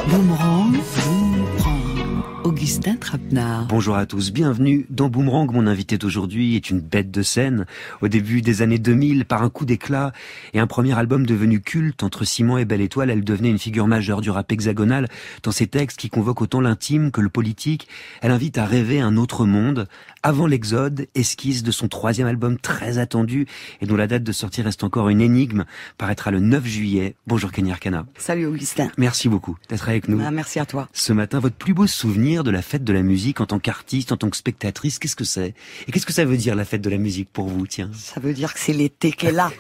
Boomerang, Boomerang. Augustin Trapenard. Bonjour à tous, bienvenue dans Boomerang. Mon invité d'aujourd'hui est une bête de scène. Au début des années 2000, par un coup d'éclat et un premier album devenu culte, Entre Simon et Belle Étoile, elle devenait une figure majeure du rap hexagonal. Dans ses textes qui convoquent autant l'intime que le politique, elle invite à rêver un autre monde. Avant l'Exode, esquisse de son troisième album très attendu et dont la date de sortie reste encore une énigme, paraîtra le 9 juillet. Bonjour Kenny Arcana. Salut Augustin. Merci beaucoup d'être avec nous. Merci à toi. Ce matin, votre plus beau souvenir de la fête de la musique en tant qu'artiste, en tant que spectatrice, qu'est-ce que c'est? Et qu'est-ce que ça veut dire la fête de la musique pour vous, tiens? Ça veut dire que c'est l'été qui est là.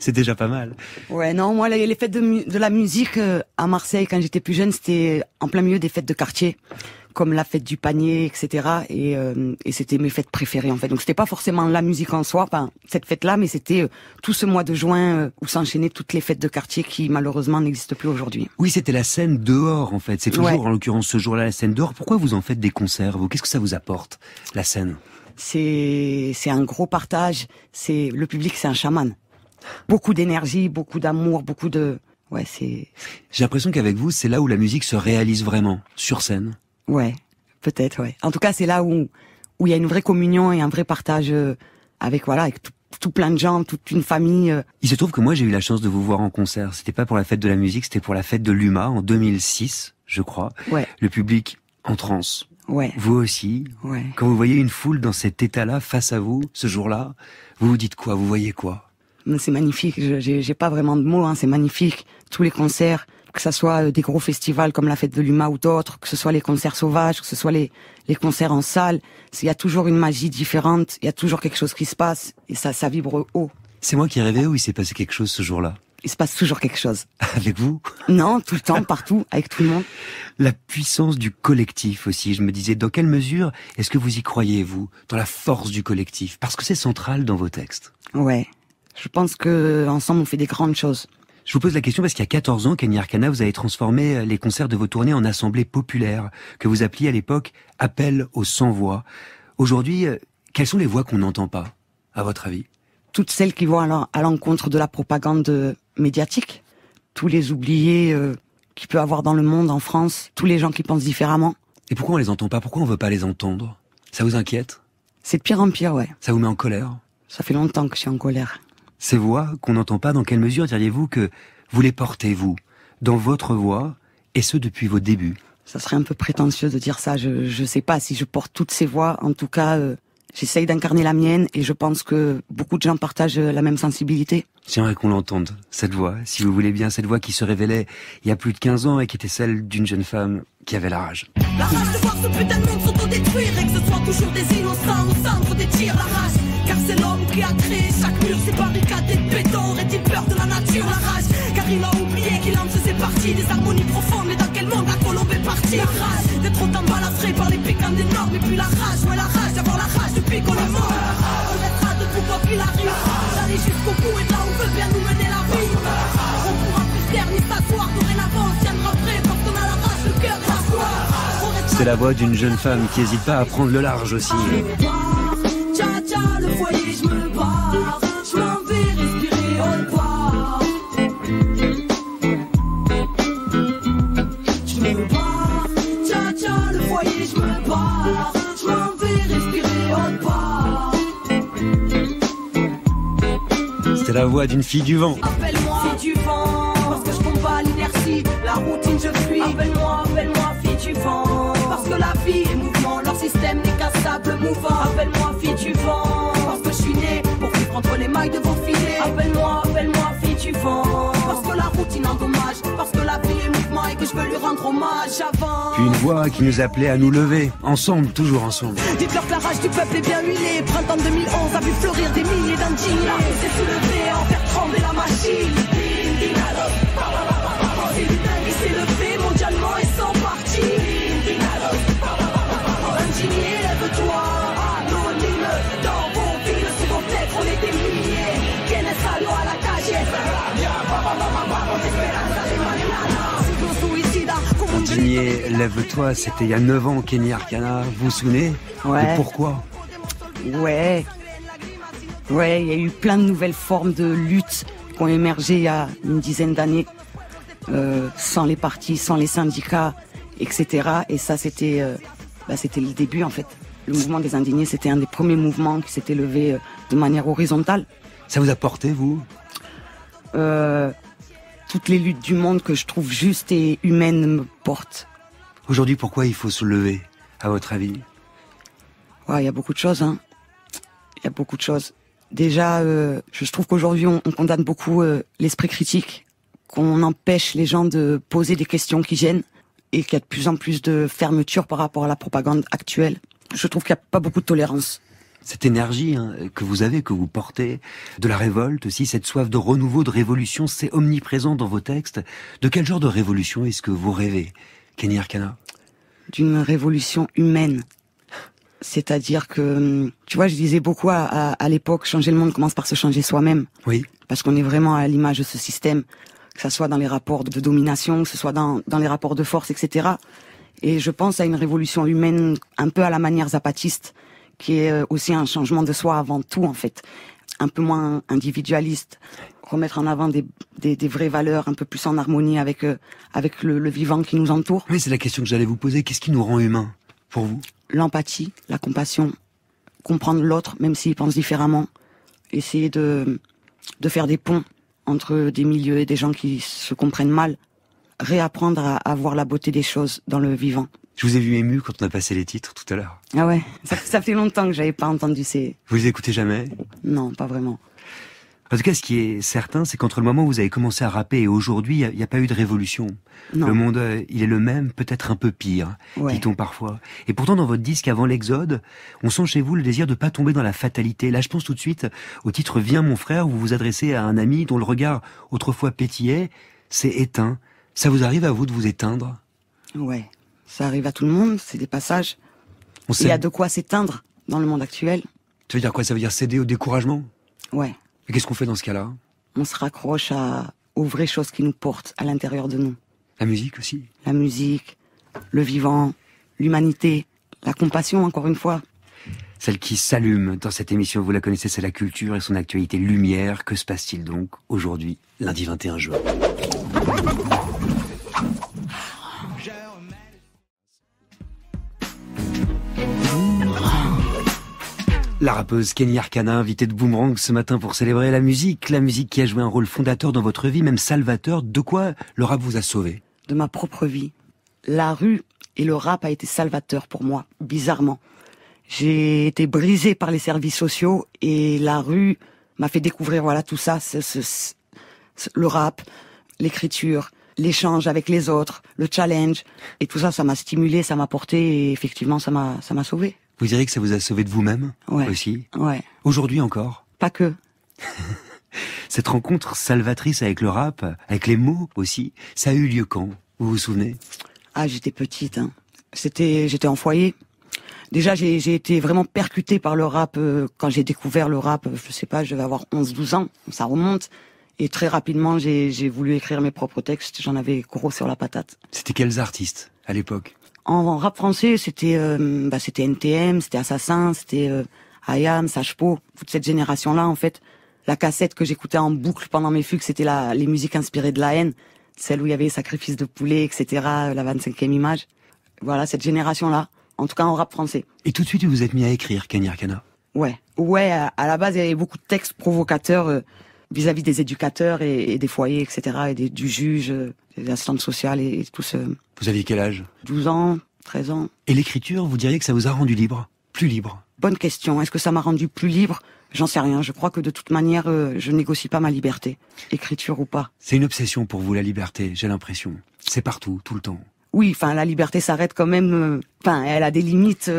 C'est déjà pas mal. Ouais, non, moi les fêtes de la musique à Marseille quand j'étais plus jeune, c'était en plein milieu des fêtes de quartier, comme la fête du panier, etc. Et c'était mes fêtes préférées en fait. Donc c'était pas forcément la musique en soi, enfin cette fête-là, mais c'était tout ce mois de juin où s'enchaînaient toutes les fêtes de quartier qui malheureusement n'existent plus aujourd'hui. Oui, c'était la scène dehors en fait. C'est toujours Ouais. en l'occurrence ce jour-là la scène dehors. Pourquoi vous en faites des concerts vous? Qu'est-ce que ça vous apporte la scène? C'est un gros partage. C'est le public, c'est un chaman. Beaucoup d'énergie, beaucoup d'amour, beaucoup de c'est J'ai l'impression qu'avec vous, c'est là où la musique se réalise vraiment sur scène. ouais, peut-être ouais. En tout cas, c'est là où il y a une vraie communion et un vrai partage avec tout plein de gens, toute une famille. Il se trouve que moi j'ai eu la chance de vous voir en concert. C'était pas pour la fête de la musique, c'était pour la fête de l'UMA en 2006, je crois. Ouais. Le public en transe. Ouais. Vous aussi. Ouais. Quand vous voyez une foule dans cet état-là face à vous, ce jour-là, vous vous dites quoi? Vous voyez quoi? Mais c'est magnifique. J'ai pas vraiment de mots. C'est magnifique. Tous les concerts, que ça soit des gros festivals comme la fête de l'UMA ou d'autres, que ce soit les concerts sauvages, que ce soit les concerts en salle, il y a toujours une magie différente. Il y a toujours quelque chose qui se passe et ça vibre haut. C'est moi qui ai rêvé ou il s'est passé quelque chose ce jour-là? Il se passe toujours quelque chose. Avec vous? Non, tout le temps, partout, avec tout le monde. La puissance du collectif aussi. Je me disais, dans quelle mesure est-ce que vous y croyez, vous, dans la force du collectif? Parce que c'est central dans vos textes. Ouais. Je pense que ensemble on fait des grandes choses. Je vous pose la question parce qu'il y a 14 ans, Kenny Arcana, vous avez transformé les concerts de vos tournées en assemblées populaires, que vous appeliez à l'époque « Appel aux sans-voix ». Aujourd'hui, quelles sont les voix qu'on n'entend pas, à votre avis? Toutes celles qui vont à l'encontre de la propagande médiatique, tous les oubliés qu'il peut avoir dans le monde, en France, tous les gens qui pensent différemment. Et pourquoi on les entend pas? Pourquoi on veut pas les entendre? Ça vous inquiète? C'est de pire en pire, ouais. Ça vous met en colère? Ça fait longtemps que je suis en colère. Ces voix qu'on n'entend pas, dans quelle mesure diriez-vous que vous les portez, vous, dans votre voix, et ce depuis vos débuts? Ça serait un peu prétentieux de dire ça, je sais pas si je porte toutes ces voix, en tout cas, j'essaye d'incarner la mienne, et je pense que beaucoup de gens partagent la même sensibilité. J'aimerais qu'on l'entende, cette voix, si vous voulez bien, cette voix qui se révélait il y a plus de 15 ans et qui était celle d'une jeune femme qui avait la rage. La rage de voir ce putain de monde s'autodétruire et que ce soit toujours des innocents au centre des tirs. La rage, car c'est l'homme qui a créé chaque mur, ces barricades de béton. Aurait-il peur de la nature? La rage, car il a oublié qu'il en faisait partie des harmonies profondes. Mais dans quel monde la colombe est partie? La rage d'être autant balafré par les piquants des normes. Et puis la rage, ouais la rage d'avoir la rage depuis qu'on est mort. On restera debout quoi qu'il arrive, d'aller jusqu'au bout et de là où veut bien nous mener la vie. On pourra plus se taire ni s'asseoir, dorénavant on tiendra prêt parce qu'on a la rage, le cœur et la foi. C'est la voix d'une jeune femme qui hésite pas à prendre le large aussi. Tcha tcha, le foyer, je me barre. Je m'en vais respirer au revoir. Je me barre. Tcha tcha, le foyer, je me barre. Je m'en vais respirer au revoir. C'était la voix d'une fille du vent. Appelle-moi fille du vent, parce que je combats l'inertie. La routine, je fuis. Appelle-moi fille du vent, parce que la vie est mouvement. Leur système n'est qu'un sable mouvant. Appelle-moi fille du vent, parce que je suis né pour vivre entre les mailles de vos filets. Appelle-moi fille du vent, parce que la routine endommage, parce que la vie est mouvement et que je veux lui rendre hommage avant. Puis une voix qui nous appelait à nous lever, ensemble, toujours ensemble. Dites-leur que la rage du peuple est bien huilée. Printemps 2011 a vu fleurir des milliers d'indignés. La rue s'est soulevée en faire trembler la machine. Il s'est levé mondialement et sans parti. Indigné, lève-toi, anonyme. Dans vos villes, sur vos têtes, on est des milliers. Quien est salo à la cagette? Indigné, lève-toi, c'était il y a 9 ans, Kenny Arcana. Vous vous souvenez? Ouais. Et pourquoi? Ouais, il y a eu plein de nouvelles formes de lutte qui ont émergé il y a une dizaine d'années. sans les partis, sans les syndicats, etc. Et ça, c'était le début, en fait. Le mouvement des indignés, c'était un des premiers mouvements qui s'était levé de manière horizontale. Ça vous a porté, vous ? Toutes les luttes du monde que je trouve justes et humaines me portent. Aujourd'hui, pourquoi il faut se lever, à votre avis ? Ouais, il y a beaucoup de choses, hein. Il y a beaucoup de choses. Déjà, je trouve qu'aujourd'hui, on condamne beaucoup l'esprit critique, qu'on empêche les gens de poser des questions qui gênent, et qu'il y a de plus en plus de fermeture par rapport à la propagande actuelle. Je trouve qu'il n'y a pas beaucoup de tolérance. Cette énergie que vous avez, que vous portez, de la révolte aussi, cette soif de renouveau, de révolution, c'est omniprésent dans vos textes. De quel genre de révolution est-ce que vous rêvez, Kenny Arcana ? D'une révolution humaine. C'est-à-dire que, tu vois, je disais beaucoup à l'époque, changer le monde commence par se changer soi-même. Oui. Parce qu'on est vraiment à l'image de ce système, que ça soit dans les rapports de domination, que ce soit dans les rapports de force, etc. Et je pense à une révolution humaine un peu à la manière zapatiste, qui est aussi un changement de soi avant tout, en fait. Un peu moins individualiste, remettre en avant des vraies valeurs, un peu plus en harmonie avec le vivant qui nous entoure. Oui, c'est la question que j'allais vous poser. Qu'est-ce qui nous rend humains, pour vous ? L'empathie, la compassion, comprendre l'autre, même s'il pense différemment, essayer de faire des ponts entre des milieux et des gens qui se comprennent mal, réapprendre à voir la beauté des choses dans le vivant. Je vous ai vu ému quand on a passé les titres tout à l'heure. Ah ouais, ça fait longtemps que j'avais pas entendu ces... Vous les écoutez jamais ? Non, pas vraiment. En tout cas, ce qui est certain, c'est qu'entre le moment où vous avez commencé à rapper et aujourd'hui, il n'y a pas eu de révolution. Non. Le monde, il est le même, peut-être un peu pire, dit-on parfois. Et pourtant, dans votre disque, avant l'Exode, on sent chez vous le désir de pas tomber dans la fatalité. Là, je pense tout de suite au titre « Viens mon frère » où vous vous adressez à un ami dont le regard autrefois pétillait, s'est éteint. Ça vous arrive à vous de vous éteindre ? Ouais, ça arrive à tout le monde, c'est des passages. Il y a de quoi s'éteindre dans le monde actuel. Ça veut dire quoi ? Ça veut dire céder au découragement ? Ouais. Et qu'est-ce qu'on fait dans ce cas-là ? On se raccroche aux vraies choses qui nous portent à l'intérieur de nous. La musique aussi. La musique, le vivant, l'humanité, la compassion, encore une fois. Celle qui s'allume dans cette émission, vous la connaissez, c'est la culture et son actualité lumière. Que se passe-t-il donc aujourd'hui, lundi 21 juin ? La rappeuse Kenny Arcana, invitée de Boomerang ce matin pour célébrer la musique qui a joué un rôle fondateur dans votre vie, même salvateur. De quoi le rap vous a sauvé ? De ma propre vie. La rue et le rap a été salvateur pour moi, bizarrement. J'ai été brisée par les services sociaux et la rue m'a fait découvrir tout ça, le rap, l'écriture, l'échange avec les autres, le challenge. Et tout ça, ça m'a stimulé, ça m'a porté et effectivement, ça m'a sauvé. Vous diriez que ça vous a sauvé de vous-même aussi ? Ouais. Aujourd'hui encore ? Pas que. Cette rencontre salvatrice avec le rap, avec les mots aussi, ça a eu lieu quand ? Vous vous souvenez ? Ah, j'étais petite. J'étais en foyer. Déjà, j'ai été vraiment percutée par le rap quand j'ai découvert le rap. Je sais pas, je devais avoir 11-12 ans. Ça remonte. Et très rapidement, j'ai voulu écrire mes propres textes. J'en avais gros sur la patate. C'était quels artistes à l'époque ? En rap français, c'était NTM, c'était Assassin, c'était IAM, Sage-Po, toute cette génération-là, en fait. La cassette que j'écoutais en boucle pendant mes fugues, c'était les musiques inspirées de la haine, celle où il y avait Sacrifice de poulet, etc., la 25e image. Voilà, cette génération-là, en tout cas en rap français. Et tout de suite, vous vous êtes mis à écrire, Kenny Arcana ? Ouais, à la base, il y avait beaucoup de textes provocateurs vis-à-vis des éducateurs et des foyers, etc., et du juge, des assistantes sociales et tout ce... Vous aviez quel âge ? 12 ans, 13 ans. Et l'écriture, vous diriez que ça vous a rendu libre ? Plus libre ? Bonne question. Est-ce que ça m'a rendu plus libre ? J'en sais rien. Je crois que de toute manière, je négocie pas ma liberté. Écriture ou pas. C'est une obsession pour vous, la liberté, j'ai l'impression. C'est partout, tout le temps. Oui, la liberté s'arrête quand même... elle a des limites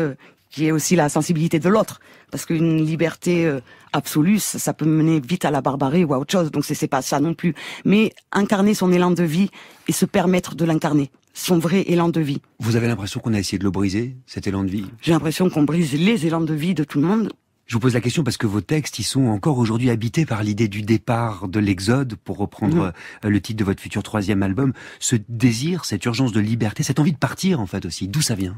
qui est aussi la sensibilité de l'autre. Parce qu'une liberté absolue, ça peut mener vite à la barbarie ou à autre chose. Donc c'est pas ça non plus. Mais incarner son élan de vie et se permettre de l'incarner. Son vrai élan de vie. Vous avez l'impression qu'on a essayé de le briser, cet élan de vie ? J'ai l'impression qu'on brise les élans de vie de tout le monde. Je vous pose la question parce que vos textes, ils sont encore aujourd'hui habités par l'idée du départ, de l'exode, pour reprendre le titre de votre futur 3e album. Ce désir, cette urgence de liberté, cette envie de partir, en fait, aussi. D'où ça vient ?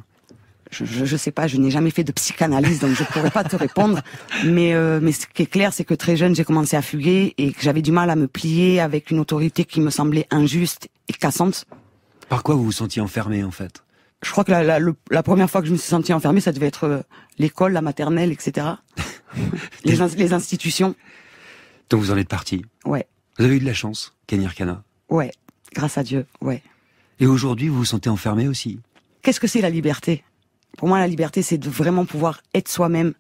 Je sais pas, je n'ai jamais fait de psychanalyse, donc je pourrais pas te répondre. Mais ce qui est clair, c'est que très jeune, j'ai commencé à fuguer et que j'avais du mal à me plier avec une autorité qui me semblait injuste et cassante. Par quoi vous vous sentiez enfermé, en fait? Je crois que la première fois que je me suis sentie enfermée, ça devait être l'école, la maternelle, etc. les institutions. Donc vous en êtes parti. Ouais. Vous avez eu de la chance, Kenny Arcana. Ouais. Grâce à Dieu. Ouais. Et aujourd'hui, vous vous sentez enfermé aussi? Qu'est-ce que c'est la liberté? Pour moi, la liberté, c'est de vraiment pouvoir être soi-même,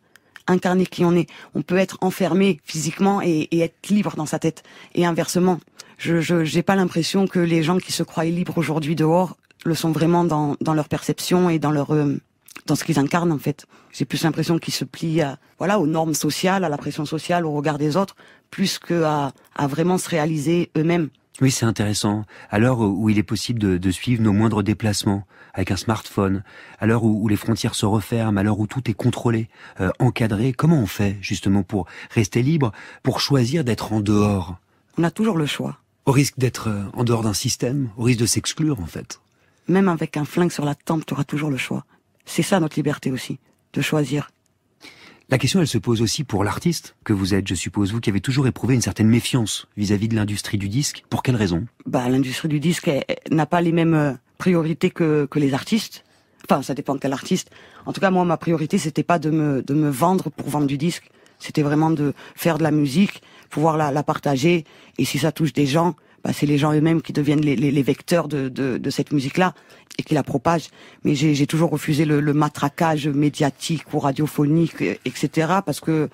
incarner qui on est. On peut être enfermé physiquement et être libre dans sa tête. Et inversement, j'ai pas l'impression que les gens qui se croient libres aujourd'hui dehors le sont vraiment dans leur perception et dans ce qu'ils incarnent en fait. J'ai plus l'impression qu'ils se plient aux normes sociales, à la pression sociale, au regard des autres, plus que à vraiment se réaliser eux-mêmes. Oui, c'est intéressant. À l'heure où il est possible de suivre nos moindres déplacements avec un smartphone, à l'heure où les frontières se referment, à l'heure où tout est contrôlé, encadré, comment on fait justement pour rester libre, pour choisir d'être en dehors? On a toujours le choix. Au risque d'être en dehors d'un système, au risque de s'exclure en fait. Même avec un flingue sur la tempe, tu auras toujours le choix. C'est ça notre liberté aussi, de choisir. La question, elle se pose aussi pour l'artiste que vous êtes, je suppose, vous qui avez toujours éprouvé une certaine méfiance vis-à-vis de l'industrie du disque. Pour quelle raison? L'industrie du disque elle n'a pas les mêmes priorités que les artistes. Enfin, ça dépend de quel artiste. En tout cas, moi, ma priorité, c'était pas de me vendre pour vendre du disque. C'était vraiment de faire de la musique, pouvoir la partager. Et si ça touche des gens, c'est les gens eux-mêmes qui deviennent les vecteurs de cette musique-là et qui la propagent. Mais j'ai toujours refusé le matraquage médiatique ou radiophonique, etc. Parce que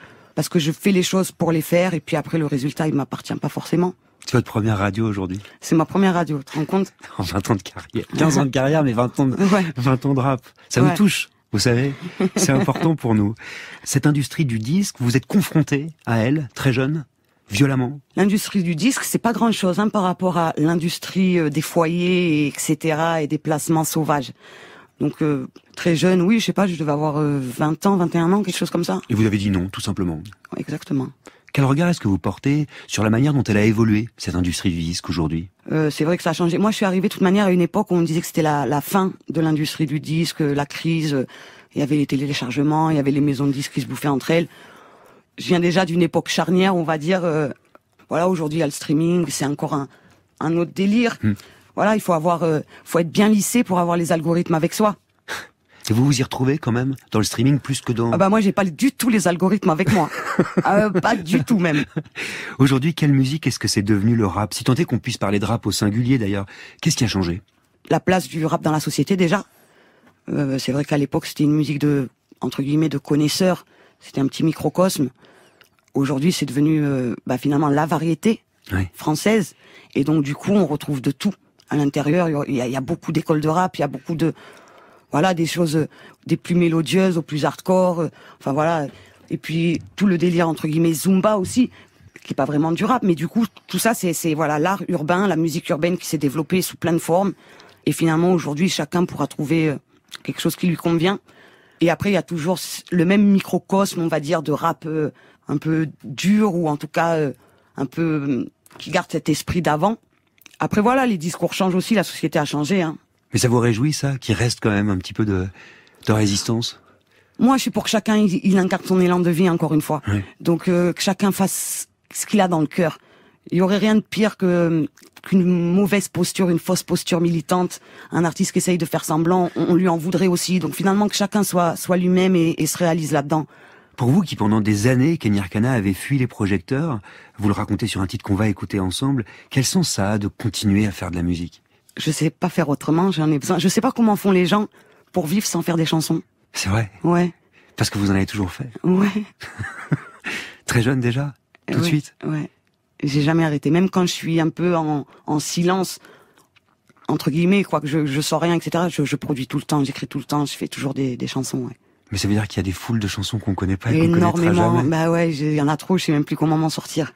je fais les choses pour les faire et puis après le résultat, il m'appartient pas forcément. C'est votre première radio aujourd'hui? C'est ma première radio, tu te rends compte? 20 ans de carrière. 15 ans de carrière, mais 20 ans de rap. Ça nous touche, vous savez. C'est important pour nous. Cette industrie du disque, vous êtes confronté à elle, très jeune? Violemment. L'industrie du disque, c'est pas grand-chose par rapport à l'industrie des foyers, etc. et des placements sauvages. Donc très jeune, oui, je sais pas, je devais avoir 20 ans, 21 ans, quelque chose comme ça. Et vous avez dit non, tout simplement. Exactement. Quel regard est-ce que vous portez sur la manière dont elle a évolué, cette industrie du disque aujourd'hui? C'est vrai que ça a changé. Moi, je suis arrivée de toute manière à une époque où on disait que c'était la fin de l'industrie du disque, la crise. Il y avait les téléchargements, il y avait les maisons de disques qui se bouffaient entre elles. Je viens déjà d'une époque charnière, on va dire. Aujourd'hui, il y a le streaming, c'est encore un autre délire. Il faut être bien lissé pour avoir les algorithmes avec soi. Et vous vous y retrouvez quand même dans le streaming plus que dans... Moi, j'ai pas du tout les algorithmes avec moi. Pas du tout même. Aujourd'hui, quelle musique est-ce que c'est devenu le rap? Si tant est qu'on puisse parler de rap au singulier d'ailleurs, qu'est-ce qui a changé? La place du rap dans la société déjà. C'est vrai qu'à l'époque, c'était une musique entre guillemets, de connaisseurs. C'était un petit microcosme. Aujourd'hui, c'est devenu finalement la variété française. Et donc, du coup, on retrouve de tout à l'intérieur. Il y a beaucoup d'écoles de rap, il y a beaucoup de... des choses des plus mélodieuses aux plus hardcore. Et puis, tout le délire, entre guillemets, Zumba aussi, qui est pas vraiment du rap. Mais du coup, tout ça, c'est l'art urbain, la musique urbaine qui s'est développée sous plein de formes. Et finalement, aujourd'hui, chacun pourra trouver quelque chose qui lui convient. Et après, il y a toujours le même microcosme, on va dire, de rap un peu dur ou en tout cas un peu qui garde cet esprit d'avant. Après, les discours changent aussi, la société a changé. Mais ça vous réjouit, ça, qu'il reste quand même un petit peu de résistance? Moi, je suis pour que chacun il incarne son élan de vie, encore une fois. Oui. Donc, que chacun fasse ce qu'il a dans le cœur. Il y aurait rien de pire qu'une mauvaise posture, une fausse posture militante. Un artiste qui essaye de faire semblant, on lui en voudrait aussi. Donc finalement, que chacun soit lui-même et se réalise là-dedans. Pour vous qui pendant des années, Kenny Arcana avait fui les projecteurs, vous le racontez sur un titre qu'on va écouter ensemble, quel sens ça a de continuer à faire de la musique? Je sais pas faire autrement, j'en ai besoin. Je sais pas comment font les gens pour vivre sans faire des chansons. C'est vrai? Ouais. Parce que vous en avez toujours fait? Ouais. Très jeune déjà? Tout de suite? Ouais. J'ai jamais arrêté. Même quand je suis un peu en silence, entre guillemets, que je sors rien, etc., je produis tout le temps, j'écris tout le temps, je fais toujours des chansons, ouais. Mais ça veut dire qu'il y a des foules de chansons qu'on connaît pas et qu'on connaîtra jamais. Il y en a trop, je sais même plus comment m'en sortir.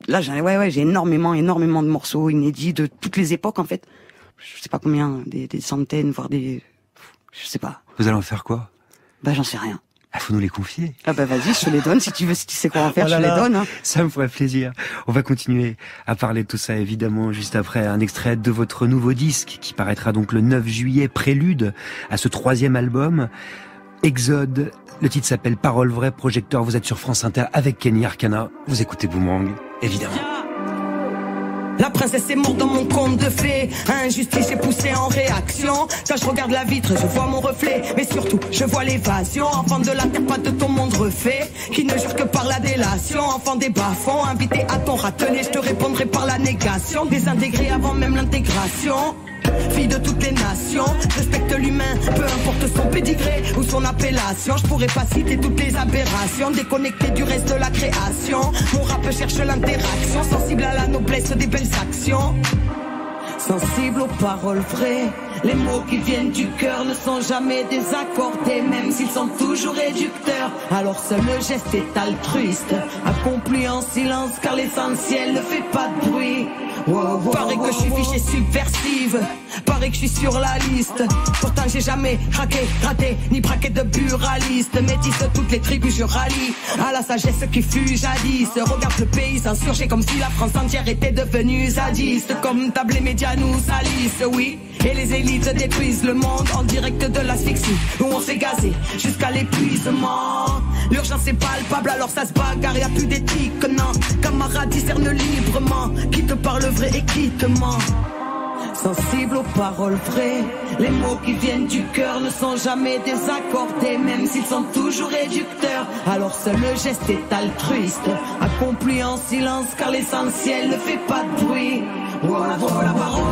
Là, j'ai énormément de morceaux inédits de toutes les époques, en fait. Je sais pas combien, des centaines, voire je sais pas. Vous allez en faire quoi? J'en sais rien. Ah, faut nous les confier. Ah bah vas-y, je te les donne si tu veux, si tu sais quoi en faire, Oh là je te les là, donne. Hein. Ça me ferait plaisir. On va continuer à parler de tout ça évidemment juste après un extrait de votre nouveau disque qui paraîtra donc le 9 juillet, prélude à ce 3e album, Exode. Le titre s'appelle Parole vraie, Projecteur. Vous êtes sur France Inter avec Kenny Arcana. Vous écoutez Boomerang, évidemment. La princesse est morte dans mon conte de fées. Injustice est poussée en réaction. Quand je regarde la vitre, je vois mon reflet. Mais surtout, je vois l'évasion. Enfant de la terre, pas de ton monde refait. Qui ne jure que par la délation. Enfant des bas-fonds, invité à ton râtelier. Je te répondrai par la négation. Désintégré avant même l'intégration. Fille de toutes les nations, respecte l'humain, peu importe son pédigré ou son appellation. Je pourrais pas citer toutes les aberrations, déconnecté du reste de la création. Mon rap cherche l'interaction, sensible à la noblesse des belles actions. Sensible aux paroles vraies, les mots qui viennent du cœur ne sont jamais désaccordés, même s'ils sont toujours réducteurs. Alors seul le geste est altruiste, accompli en silence car l'essentiel ne fait pas de bruit. Wow, wow, paraît que je suis fichée subversive, paraît que je suis sur la liste. Pourtant j'ai jamais craqué, raté, ni braqué de buraliste. Métisse toutes les tribus, je rallie à la sagesse qui fut jadis. Regarde le pays s'insurger comme si la France entière était devenue zadiste. Comme table les médias nous salissent, oui. Et les élites détruisent le monde en direct de l'asphyxie, où on s'est gazé jusqu'à l'épuisement. L'urgence est palpable, alors ça se bagarre, y'a plus d'éthique, non. Camarades discernent librement qui te parle vrai et qui te ment. Sensible aux paroles vraies, les mots qui viennent du cœur ne sont jamais désaccordés, même s'ils sont toujours réducteurs. Alors seul le geste est altruiste, accompli en silence car l'essentiel ne fait pas de bruit. Voilà, la parole.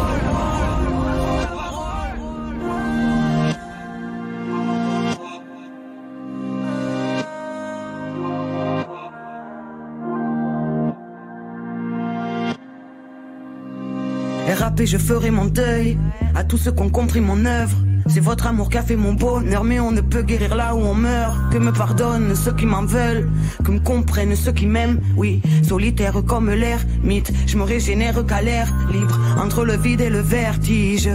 Et rapper, je ferai mon deuil à tous ceux qui ont compris mon œuvre. C'est votre amour qui a fait mon bonheur, mais on ne peut guérir là où on meurt. Que me pardonnent ceux qui m'en veulent, que me comprennent ceux qui m'aiment. Oui, solitaire comme l'air, mythe, je me régénère qu'à l'air libre, entre le vide et le vertige.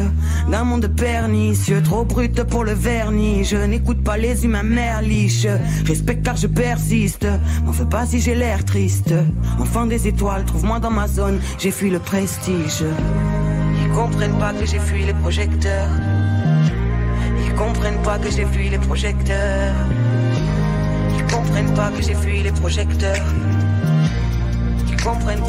D'un monde pernicieux, trop brut pour le vernis. Je n'écoute pas les humains merliches, respecte car je persiste. M'en fais pas si j'ai l'air triste. Enfant des étoiles, trouve-moi dans ma zone, j'ai fui le prestige. Ils comprennent pas que j'ai fui les projecteurs. Ils comprennent pas que j'ai fui les projecteurs. Ils comprennent pas que j'ai fui les projecteurs. Ils comprennent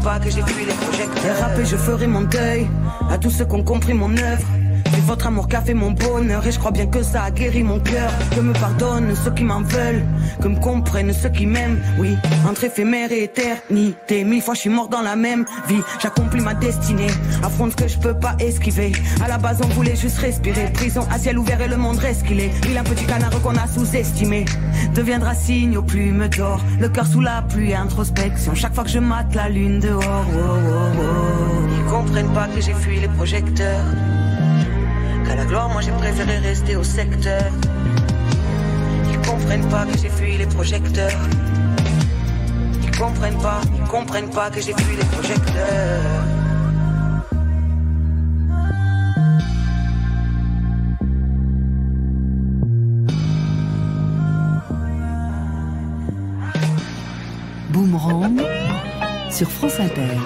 pas que j'ai fui les projecteurs. Et rapper, je ferai mon deuil à tous ceux qui ont compris mon œuvre. C'est votre amour qui a fait mon bonheur, et je crois bien que ça a guéri mon cœur. Que me pardonnent ceux qui m'en veulent, que me comprennent ceux qui m'aiment. Oui, entre éphémère et éternité, 1000 fois je suis mort dans la même vie. J'accomplis ma destinée, affronte ce que je peux pas esquiver. À la base on voulait juste respirer, prison à ciel ouvert et le monde reste qu'il est. Il un petit canard qu'on a sous-estimé deviendra signe aux plumes d'or. Le cœur sous la pluie, introspection, chaque fois que je mate la lune dehors. Oh, oh, oh. Ils comprennent pas que j'ai fui les projecteurs. Qu'à la gloire, moi j'ai préféré rester au secteur. Ils comprennent pas que j'ai fui les projecteurs. Ils comprennent pas que j'ai fui les projecteurs. Boomerang sur France Inter.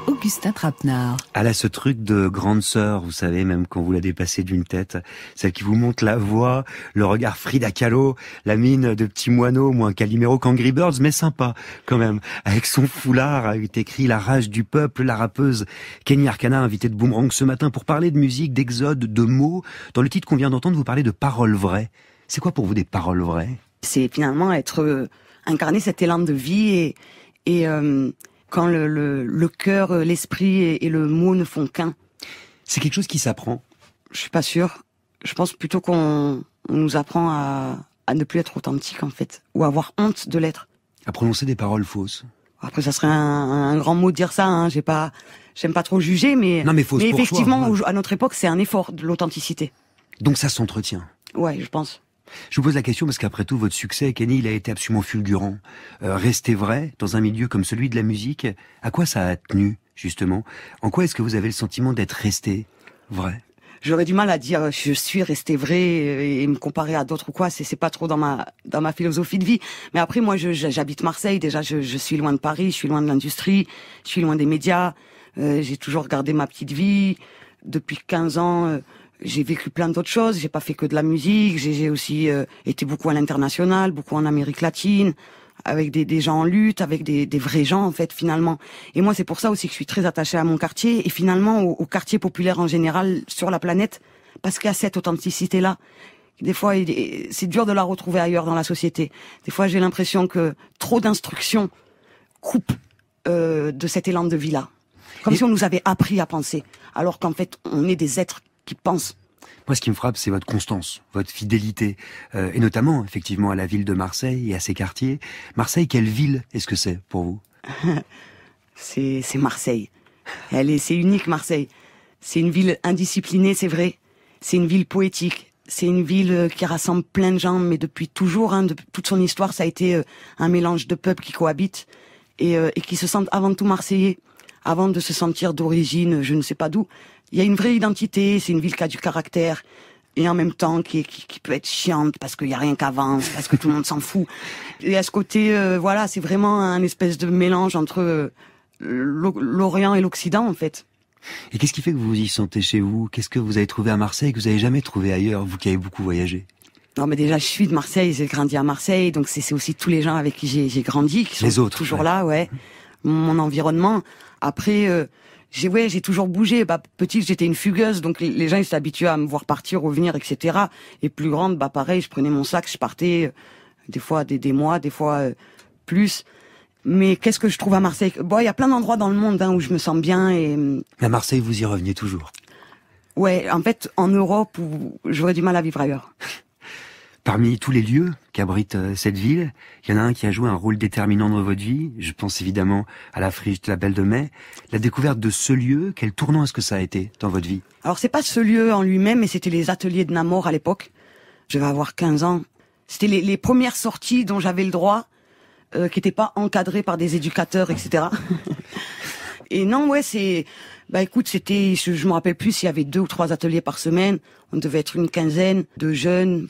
Augustin Trapenard. Elle a ce truc de grande sœur, vous savez, même quand vous la dépassez d'une tête, celle qui vous monte la voix, le regard Frida Kahlo, la mine de petit moineau, moins Calimero qu'Angry Birds, mais sympa quand même. Avec son foulard, a écrit La rage du peuple, la rappeuse Kenny Arcana, invitée de Boomerang ce matin pour parler de musique, d'exode, de mots. Dans le titre qu'on vient d'entendre, vous parlez de paroles vraies. C'est quoi pour vous des paroles vraies? C'est finalement incarner cet élan de vie et quand le cœur, l'esprit et le mot ne font qu'un. C'est quelque chose qui s'apprend? Je suis pas sûre. Je pense plutôt qu'on nous apprend à ne plus être authentique en fait, ou à avoir honte de l'être. À prononcer des paroles fausses. Après ça serait un grand mot de dire ça, hein. J'aime pas trop juger, mais fausse pour effectivement soi, ouais. À notre époque c'est un effort de l'authenticité. Donc ça s'entretient. Ouais, je pense. Je vous pose la question parce qu'après tout, votre succès, Kenny, il a été absolument fulgurant. Rester vrai dans un milieu comme celui de la musique, à quoi ça a tenu, justement? En quoi est-ce que vous avez le sentiment d'être resté vrai? j'aurais du mal à dire je suis resté vrai et me comparer à d'autres ou quoi. C'est pas trop dans ma philosophie de vie. Mais après, moi, j'habite Marseille. Déjà, je suis loin de Paris, je suis loin de l'industrie, je suis loin des médias. J'ai toujours gardé ma petite vie. Depuis 15 ans, j'ai vécu plein d'autres choses. J'ai pas fait que de la musique. J'ai aussi été beaucoup à l'international, beaucoup en Amérique latine, avec des gens en lutte, avec des vrais gens, en fait, finalement. Et moi, c'est pour ça aussi que je suis très attachée à mon quartier et finalement au quartier populaire en général sur la planète, parce qu'il y a cette authenticité-là. Des fois, c'est dur de la retrouver ailleurs dans la société. Des fois, j'ai l'impression que trop d'instructions coupent de cet élan de vie-là. Comme si on nous avait appris à penser, alors qu'en fait, on est des êtres qui pensent. Moi, ce qui me frappe, c'est votre constance, votre fidélité, et notamment, effectivement, à la ville de Marseille et à ses quartiers. Marseille, quelle ville est-ce que c'est pour vous? C'est Marseille. C'est unique, Marseille. C'est une ville indisciplinée, c'est vrai. C'est une ville poétique. C'est une ville qui rassemble plein de gens, mais depuis toujours, depuis toute son histoire, ça a été un mélange de peuples qui cohabitent et qui se sentent avant tout marseillais, avant de se sentir d'origine, je ne sais pas d'où. Il y a une vraie identité, c'est une ville qui a du caractère, et en même temps qui peut être chiante, parce qu'il y a rien qui avance, parce que tout le monde s'en fout. Et à ce côté, voilà, c'est vraiment un espèce de mélange entre l'Orient et l'Occident, en fait. Et qu'est-ce qui fait que vous vous y sentez chez vous? Qu'est-ce que vous avez trouvé à Marseille que vous n'avez jamais trouvé ailleurs, vous qui avez beaucoup voyagé? Non, mais déjà, je suis de Marseille, j'ai grandi à Marseille, donc c'est aussi tous les gens avec qui j'ai grandi, qui sont toujours là, ouais. Mon environnement. Après, j'ai toujours bougé. Petite, j'étais une fugueuse, donc les gens ils s'étaient habitués à me voir partir, revenir, etc. Et plus grande, pareil, je prenais mon sac, je partais, des fois des mois, des fois plus. Mais qu'est-ce que je trouve à Marseille? Bon, il y a plein d'endroits dans le monde où je me sens bien et. À Marseille, vous y reveniez toujours? Ouais, en fait, en Europe, j'aurais du mal à vivre ailleurs. Parmi tous les lieux qu'abrite cette ville, il y en a un qui a joué un rôle déterminant dans votre vie. Je pense évidemment à la Friche de la Belle de Mai. La découverte de ce lieu, quel tournant est-ce que ça a été dans votre vie? Alors, c'est pas ce lieu en lui-même, mais c'était les ateliers de Namor à l'époque. Je vais avoir 15 ans. C'était les premières sorties dont j'avais le droit, qui n'étaient pas encadrées par des éducateurs, etc. Et non, ouais, écoute, c'était, je me rappelle plus s'il y avait 2 ou 3 ateliers par semaine. On devait être une quinzaine de jeunes,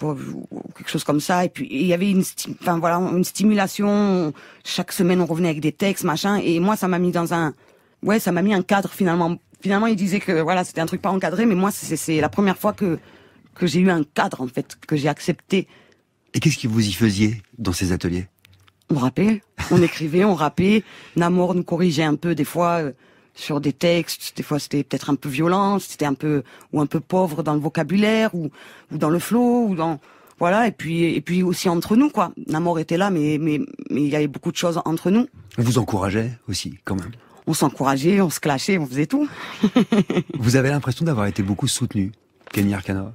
quelque chose comme ça. Et puis, il y avait une stimulation. Chaque semaine, on revenait avec des textes, machin. Et moi, ça m'a mis ça m'a mis un cadre, finalement. Finalement, ils disaient que, voilà, c'était un truc pas encadré, mais moi, c'est la première fois que j'ai eu un cadre, en fait, que j'ai accepté. Et qu'est-ce que vous y faisiez dans ces ateliers? On rappait, on écrivait, on rappait. Namor nous corrigeait un peu, des fois, sur des textes. Des fois, c'était peut-être un peu violent, c'était un peu pauvre dans le vocabulaire, ou dans le flow, ou dans, voilà. Et puis aussi entre nous, quoi. Namor était là, mais il y avait beaucoup de choses entre nous. On vous encourageait aussi, quand même? On s'encourageait, on se clashait, on faisait tout. Vous avez l'impression d'avoir été beaucoup soutenu, Kenny Arcana?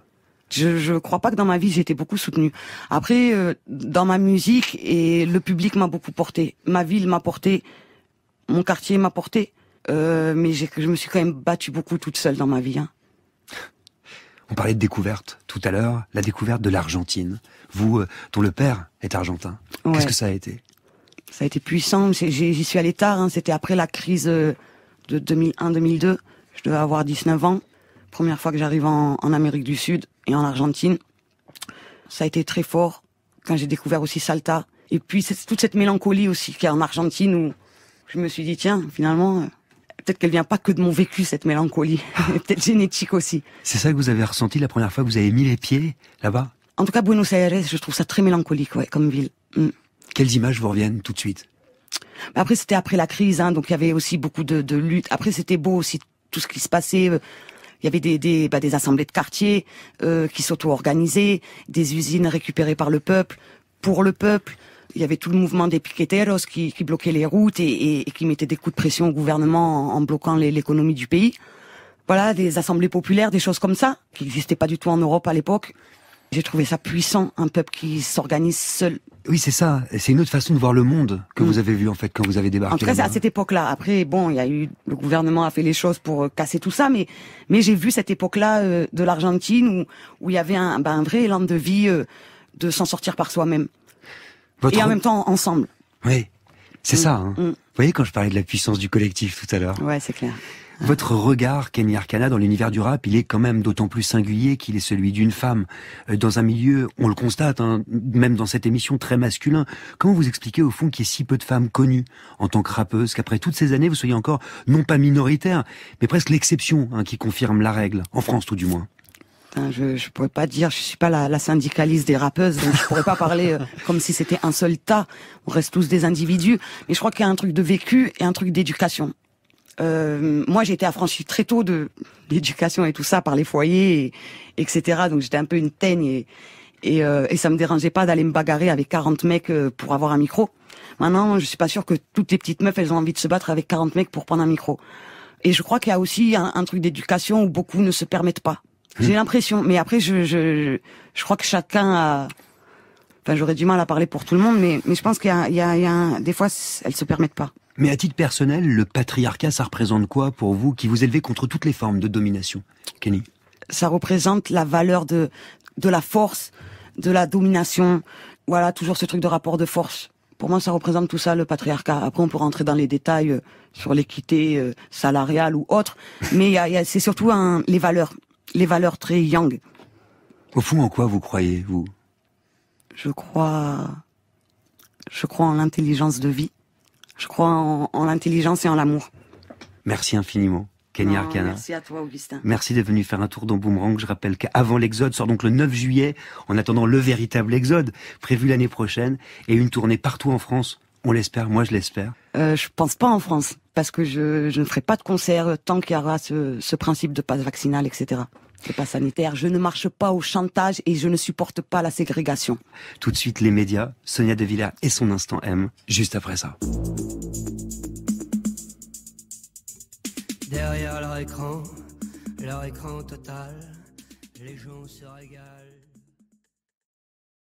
Je crois pas que dans ma vie j'ai été beaucoup soutenue. Après, dans ma musique, et le public m'a beaucoup porté. Ma ville m'a porté, mon quartier m'a porté. Mais je me suis quand même battue beaucoup toute seule dans ma vie. On parlait de découverte tout à l'heure, la découverte de l'Argentine. Vous, dont le père est argentin. Ouais. Qu'est-ce que ça a été? Ça a été puissant. J'y suis allée tard. C'était après la crise de 2001-2002. Je devais avoir 19 ans. Première fois que j'arrive en Amérique du Sud et en Argentine. Ça a été très fort quand j'ai découvert aussi Salta. Et puis toute cette mélancolie aussi qu'il y a en Argentine où je me suis dit, tiens, finalement, peut-être qu'elle vient pas que de mon vécu, cette mélancolie. Peut-être génétique aussi. C'est ça que vous avez ressenti la première fois que vous avez mis les pieds là-bas? En tout cas, Buenos Aires, je trouve ça très mélancolique, ouais, comme ville. Quelles images vous reviennent tout de suite? Après, c'était après la crise, donc il y avait aussi beaucoup de luttes. Après, c'était beau aussi, tout ce qui se passait. Il y avait des assemblées de quartier qui s'auto-organisaient, des usines récupérées par le peuple, pour le peuple. Il y avait tout le mouvement des piqueteros qui bloquaient les routes et qui mettaient des coups de pression au gouvernement en bloquant l'économie du pays. Voilà, des assemblées populaires, des choses comme ça, qui n'existaient pas du tout en Europe à l'époque. J'ai trouvé ça puissant, un peuple qui s'organise seul. Oui, c'est ça. C'est une autre façon de voir le monde que vous avez vu, en fait, quand vous avez débarqué. En tout cas, c'est à cette époque-là. Après, bon, le gouvernement a fait les choses pour casser tout ça, mais j'ai vu cette époque-là de l'Argentine où il y avait un vrai élan de vie, de s'en sortir par soi-même. Et en même temps, ensemble. Oui, c'est ça. Vous voyez, quand je parlais de la puissance du collectif tout à l'heure. Ouais, c'est clair. Votre regard, Kenny Arcana, dans l'univers du rap, il est quand même d'autant plus singulier qu'il est celui d'une femme. Dans un milieu, on le constate, hein, même dans cette émission, très masculin. Comment vous expliquez au fond qu'il y ait si peu de femmes connues en tant que rappeuses, qu'après toutes ces années, vous soyez encore, non pas minoritaire, mais presque l'exception, hein, qui confirme la règle, en France tout du moins? Je pourrais pas dire, je suis pas la syndicaliste des rappeuses, donc je pourrais pas parler comme si c'était un seul tas. On reste tous des individus, mais je crois qu'il y a un truc de vécu et un truc d'éducation. Moi, j'ai été affranchie très tôt de l'éducation et tout ça par les foyers, etc. Donc j'étais un peu une teigne et ça me dérangeait pas d'aller me bagarrer avec 40 mecs pour avoir un micro. Maintenant, je suis pas sûre que toutes les petites meufs, elles ont envie de se battre avec 40 mecs pour prendre un micro. Et je crois qu'il y a aussi un truc d'éducation où beaucoup ne se permettent pas. J'ai l'impression, mais après je crois que chacun a. Enfin, j'aurais du mal à parler pour tout le monde, mais je pense qu'il y a des fois elles se permettent pas. Mais à titre personnel, le patriarcat, ça représente quoi pour vous, qui vous élevez contre toutes les formes de domination, Kenny? Ça représente la valeur de la force, de la domination. Voilà, toujours ce truc de rapport de force. Pour moi, ça représente tout ça, le patriarcat. Après, on peut rentrer dans les détails sur l'équité salariale ou autre, mais c'est surtout les valeurs très yang. Au fond, en quoi vous croyez, vous? Je crois en l'intelligence de vie. Je crois en l'intelligence et en l'amour. Merci infiniment, Kenny Arcana. Merci à toi, Augustin. Merci d'être venu faire un tour dans Boomerang. Je rappelle qu'Avant l'Exode sort donc le 9 juillet, en attendant le véritable Exode, prévu l'année prochaine, et une tournée partout en France. On l'espère, moi je l'espère. Je pense pas en France, parce que je ne ferai pas de concert tant qu'il y aura ce principe de passe vaccinal, etc. C'est pas sanitaire. Je ne marche pas au chantage et je ne supporte pas la ségrégation. Tout de suite, les médias, Sonia De Villers et son Instant M, juste après ça. Derrière leur écran total, les gens se régalent.